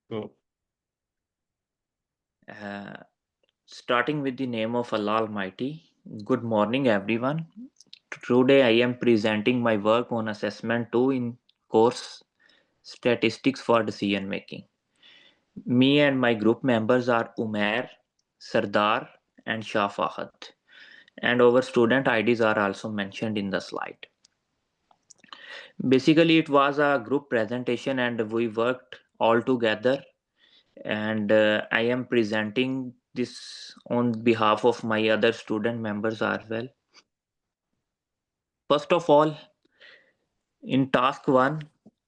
So, Uh, Starting with the name of Allah Almighty, good morning, everyone. Today I am presenting my work on assessment 2 in course Statistics for Decision Making. Me and my group members are Umair, Sardar, and Shah Fahad, and our student IDs are also mentioned in the slide. Basically, it was a group presentation and we worked all together and I am presenting this on behalf of my other student members as well. First of all, in task 1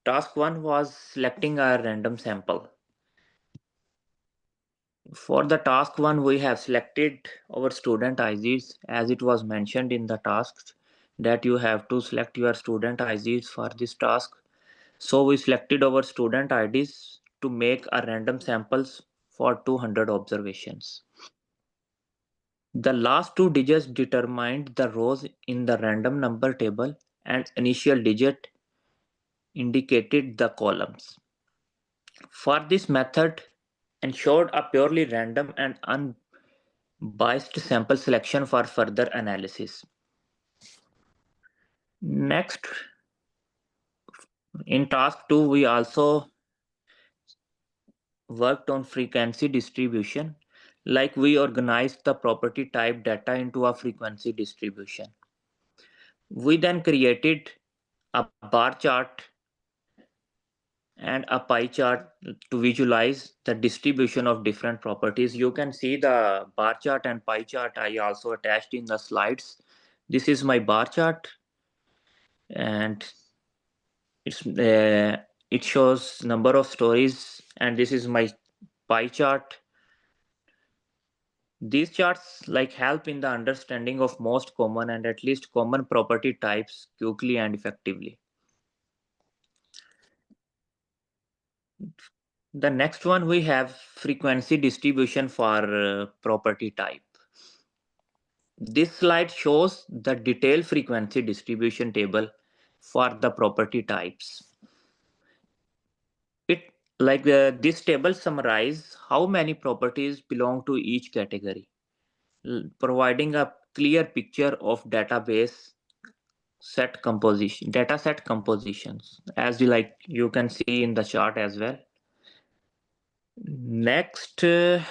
was selecting a random sample. For the task 1, we have selected our student IDs as it was mentioned in the tasks that you have to select your student IDs for this task. So we selected our student IDs to make a random samples for 200 observations. The last two digits determined the rows in the random number table and initial digit indicated the columns. For this method ensured a purely random and unbiased sample selection for further analysis. Next, in task 2, we also worked on frequency distribution, like we organized the property type data into a frequency distribution. We then created a bar chart and a pie chart to visualize the distribution of different properties. You can see the bar chart and pie chart I also attached in the slides. This is my bar chart and it shows number of stories, and this is my pie chart. These charts like help in the understanding of most common and at least common property types quickly and effectively. The next one we have frequency distribution for property type. This slide shows the detailed frequency distribution table for the property types. It this table summarize how many properties belong to each category, providing a clear picture of data set compositions as you can see in the chart as well. Next, I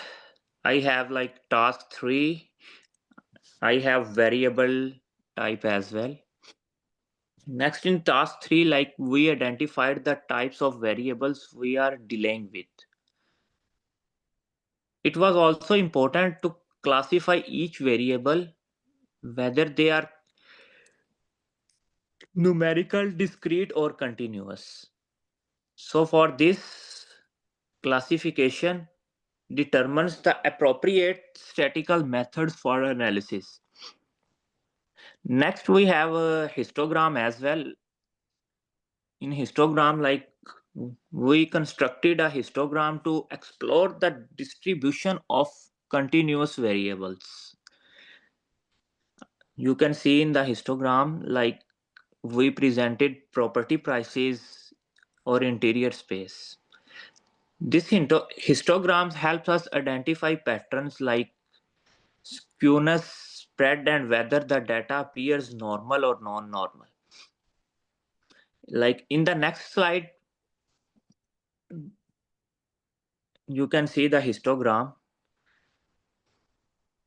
have like task 3. I have variable type as well. Next, in task 3, like we identified the types of variables we are dealing with. It was also important to classify each variable whether they are numerical, discrete, or continuous. So for this classification determines the appropriate statistical methods for analysis. Next, we have a histogram as well. In histogram, like we constructed a histogram to explore the distribution of continuous variables. You can see in the histogram, like we presented property prices or interior space. This histograms helps us identify patterns like skewness, spread, and whether the data appears normal or non-normal. Like in the next slide, you can see the histogram.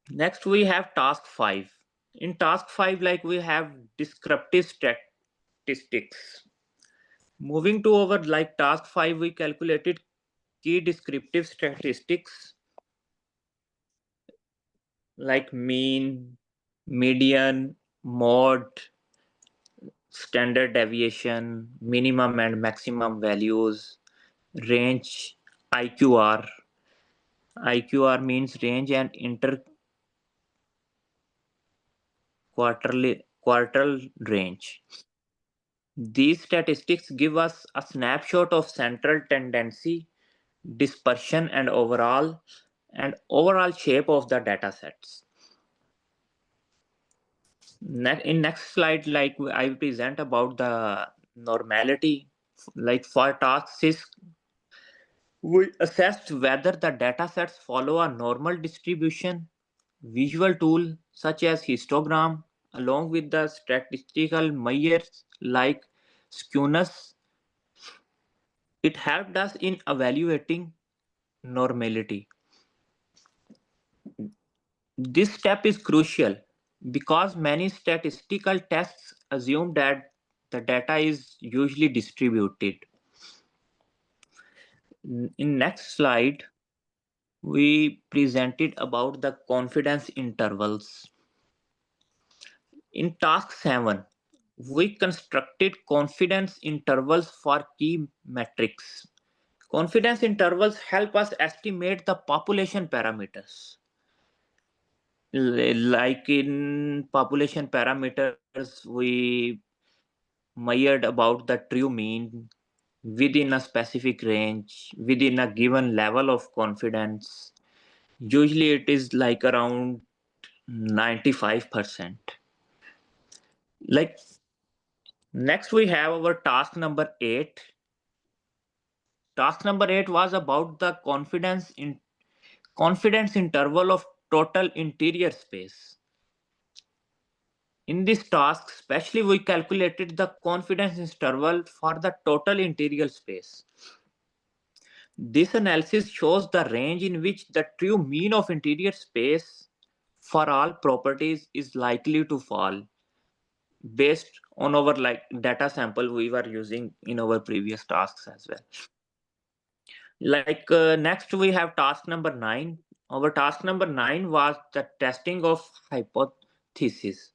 Next, we have task 5. In task 5, like we have descriptive statistics. Moving to our like task 5, we calculated key descriptive statistics like mean, median, mode, standard deviation, minimum and maximum values, range, IQR. IQR means range and quartile range. These statistics give us a snapshot of central tendency, dispersion, and overall shape of the data sets. In next slide, like I present about the normality, like for task 6, We assessed whether the datasets follow a normal distribution. Visual tool such as histogram, along with the statistical measures like skewness, it helped us in evaluating normality. This step is crucial because many statistical tests assume that the data is usually distributed. In next slide, we presented about the confidence intervals. In task 7, we constructed confidence intervals for key metrics. Confidence intervals help us estimate the population parameters. Like in population parameters, we measured about the true mean within a specific range, within a given level of confidence. Usually it is like around 95%. Like next we have our task number 8. Task number 8 was about the confidence interval of total interior space. In this task, especially we calculated the confidence interval for the total interior space. This analysis shows the range in which the true mean of interior space for all properties is likely to fall based on our like data sample we were using in our previous tasks as well. Like next we have task number 9. Our task number 9 was the testing of hypothesis.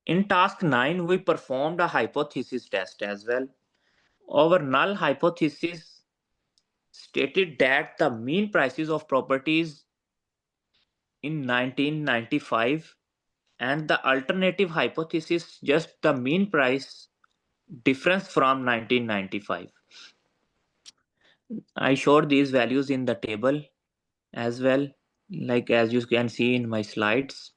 In task 9 we performed a hypothesis test as well. Our null hypothesis stated that the mean prices of properties in 1995 and the alternative hypothesis just the mean price difference from 1995. I showed these values in the table as well, like as you can see in my slides.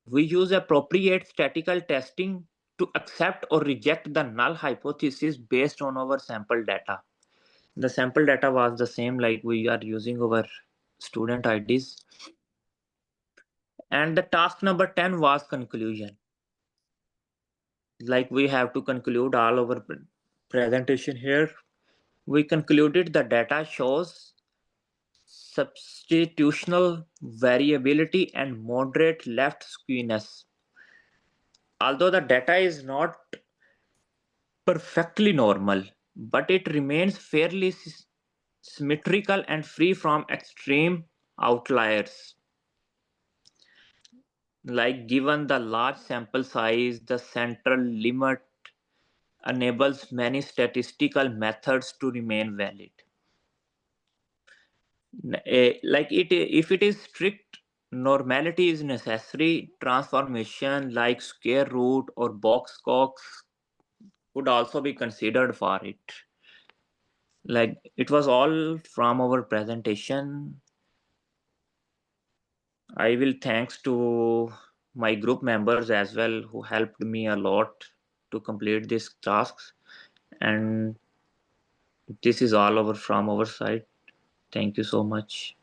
We use appropriate statistical testing to accept or reject the null hypothesis based on our sample data. The sample data was the same, like we are using our student IDs. And the task number 10 was conclusion. Like we have to conclude all our presentation here. We concluded the data shows substitutional variability and moderate left skewness. Although the data is not perfectly normal, but it remains fairly symmetrical and free from extreme outliers. Like given the large sample size, the central limit enables many statistical methods to remain valid. Like it, if it is strict normality is necessary, transformation like square root or box cox would also be considered for it. Like it was all from our presentation. I will thanks to my group members as well who helped me a lot to complete these tasks. And this is all over from our side. Thank you so much.